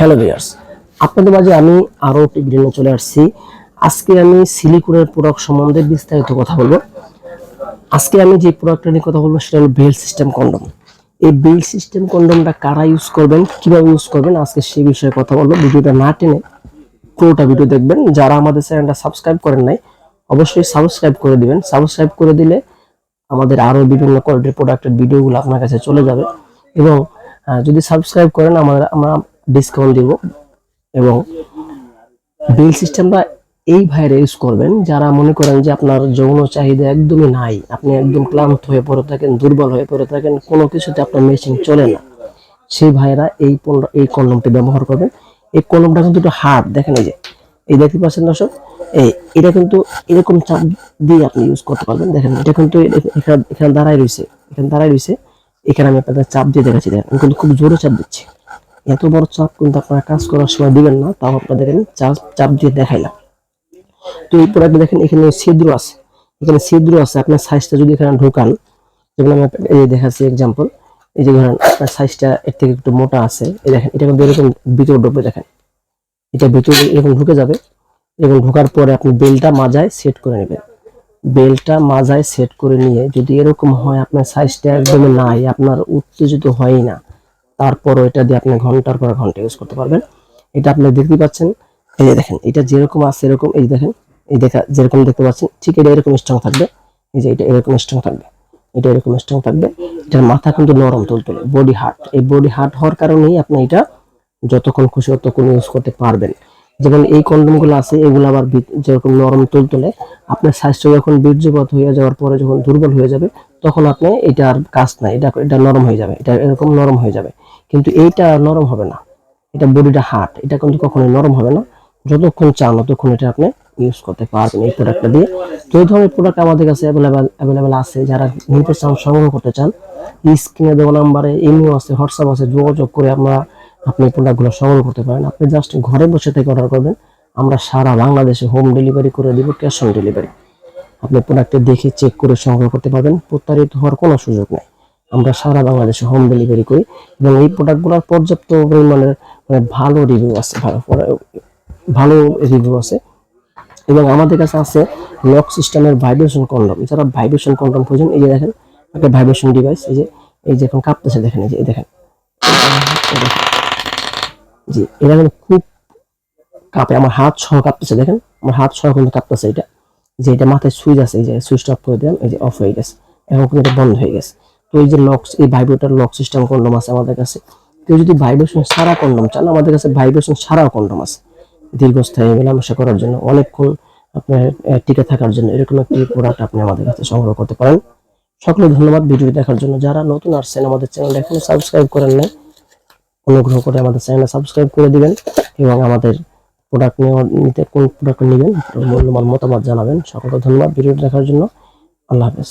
Hello viewers, আপনাদের মাঝে আমি আরো একটি ভিডিও নিয়ে চলে আসছি। আজকে আমি সিলিকনের প্রোডাক্ট সম্বন্ধে বিস্তারিত কথা বলবো। আজকে আমি যে প্রোডাক্টটা নিয়ে কথা বলবো সেটা হলো বেল্ট সিস্টেম কন্ডম। এই বেল্ট সিস্টেম কন্ডমটা কারা ইউজ করবেন, কিভাবে ইউজ করবেন, আজকে সেই বিষয়ে কথা বলবো। ভিডিওটা না টেনে পুরোটা ভিডিও দেখবেন। যারা আমাদের চ্যানেলটা সাবস্ক্রাইব করেন নাই অবশ্যই সাবস্ক্রাইব করে দিবেন। সাবস্ক্রাইব করে দিলে আমাদের আরো বিভিন্ন কোয়ালিটির প্রোডাক্টের ভিডিওগুলো আপনার কাছে চলে যাবে এবং যদি সাবস্ক্রাইব করেন আমরা ডিসকাউন্ট দিব। এবং বিল সিস্টেমটা এই ভাইরা ইউজ করবেন যারা মনে করেন যে আপনার যৌন চাহিদা একদমই নাই, আপনি একদম ক্লান্ত হয়ে পড়ে থাকেন, দুর্বল হয়ে পড়ে থাকেন, কোনো কিছুতে আপনার মেশিন চলে না, সেই ভাইরা এই কন্ডমটি ব্যবহার করবেন। এই কন্ডমটা কিন্তু একটু হার্ড, দেখেন এই দেখতে পাচ্ছেন দর্শক, এটা কিন্তু এরকম চাপ দিয়ে আপনি ইউজ করতে পারবেন। দেখেন এটা কিন্তু এখানে দাঁড়ায় রয়েছে, এখানে আমি আপনাদের চাপ দিয়ে দেখাচ্ছি। দেখেন আমি কিন্তু খুব জোরে চাপ দিচ্ছি। এত বড় চাপ কিন্তু আপনারা কাজ করার সময় দিবেন না, তাও আপনাদের আমি চাপ দিয়ে দেখাইলাম। তো এই প্রোডাক্টে দেখেন এখানে ছিদ্র আছে। আপনার সাইজটা যদি এখানে ঢোকান, যেমন আমি এই দেখাচ্ছি এক্সাম্পল, এই যে ধরেন আপনার সাইজটা এর থেকে একটু মোটা আছে, এই দেখেন এটা কিন্তু এরকম ভিতরে ঢুকবে। দেখেন এটা ভিতরে এরকম ঢুকে যাবে এবং ঢোকার পরে আপনি বেলটা মাজায় সেট করে নেবেন। বেলটা মাজায় সেট করে নিয়ে যদি এরকম হয় আপনার সাইজটা একদমই নাই, আপনার উত্তেজিত হয়ই না, তারপরও এটা দিয়ে আপনি ঘন্টার পর ঘন্টা ইউজ করতে পারবেন। এটা আপনি দেখতে পাচ্ছেন, এই যে দেখেন এটা যেরকম আছে এরকম, এই দেখেন এই দেখা যেরকম দেখতে পাচ্ছেন ঠিক এটা এরকম স্ট্রং থাকবে। এই যে এটা এরকম স্ট্রং থাকবে, এটা এরকম স্ট্রং থাকবে। এটার মাথা কিন্তু নরম তুলতুলে, বডি হার্ড। এই বডি হার্ড হওয়ার কারণেই আপনি এটা যতক্ষণ খুশি ততক্ষণ ইউজ করতে পারবেন। যেমন এই কন্ডমগুলো আছে এগুলো আবার যেরকম নরম তুলতুলে, আপনার স্বাস্থ্য যখন বীর্যপাত হয়ে যাওয়ার পরে যখন দুর্বল হয়ে যাবে তখন আপনি এটা আর কাজ নাই, এটা নরম হয়ে যাবে, এটা এরকম নরম হয়ে যাবে। কিন্তু এইটা নরম হবে না, এটা বডিটা হার্ড, এটা কিন্তু কখনোই নরম হবে না। যতক্ষণ চান ততক্ষণ এটা আপনি ইউজ করতে পারবেন এই প্রোডাক্টটা দিয়ে। তো এই ধরনের প্রোডাক্ট আমাদের কাছে অ্যাভেলেবেল আছে। যারা নিতে চান, সংগ্রহ করতে চান, স্ক্রিনে দেওয়া নাম্বারে ইমো আছে, হোয়াটসঅ্যাপ আছে, যোগাযোগ করে আপনি প্রোডাক্টগুলো সংগ্রহ করতে পারেন। আপনি জাস্ট ঘরে বসে থেকে অর্ডার করবেন, আমরা সারা বাংলাদেশে হোম ডেলিভারি করে দিব, ক্যাশ অন ডেলিভারি। আপনি প্রোডাক্টটা দেখে চেক করে সংগ্রহ করতে পারবেন, প্রতারিত হওয়ার কোনো সুযোগ নেই। আমরা সারা বাংলাদেশে হোম ডেলিভারি করি এবং এই প্রোডাক্টগুলোর পর্যাপ্ত পরিমাণের ভালো রিভিউ আছে, ভালো রিভিউ আছে। এবং আমাদের কাছে আছে লক সিস্টেমের ভাইব্রেশন কন্ডম। যারা ভাইব্রেশন কন্ডম খুঁজেন, এই যে দেখেন একটা ভাইব্রেশন ডিভাইস, এই যে এখন কাঁপতেছে, দেখেন এই দেখেন জি, এটা কিন্তু খুব কাঁপে, আমার হাত সহ কাঁপতেছে। দেখেন আমার হাত সহ কিন্তু কাঁপতেছে। এটা যে এটা মাথায় সুইচ আছে, এই যে সুইচটা অফ করে দিলাম, এই যে অফ হয়ে গেছে, এখন কিন্তু এটা বন্ধ হয়ে গেছে। তো এই যে এই ভাইব্রেটর লক সিস্টেম কন্ডম আছে আমাদের কাছে। কেউ যদি ভাইব্রেশন ছাড়া কন্ডম চান, আমাদের কাছে ভাইব্রেশন ছাড়াও কন্ডম আছে, দীর্ঘস্থায়ী মেলামেশা করার জন্য, অনেকক্ষণ আপনার টিকে থাকার জন্য এরকম একটি প্রোডাক্ট আপনি আমাদের কাছে সংগ্রহ করতে পারেন। সকলে ধন্যবাদ ভিডিওটি দেখার জন্য। যারা নতুন আসছেন, আমাদের চ্যানেলটা এখনো সাবস্ক্রাইব করেন নাই, অনুগ্রহ করে আমাদের চ্যানেলটা সাবস্ক্রাইব করে দিবেন এবং আমাদের প্রোডাক্ট নিতে কোন প্রোডাক্ট নেবেন মূল্যবান মতামত জানাবেন। সকলকে ধন্যবাদ ভিডিওটি দেখার জন্য। আল্লাহ হাফেজ।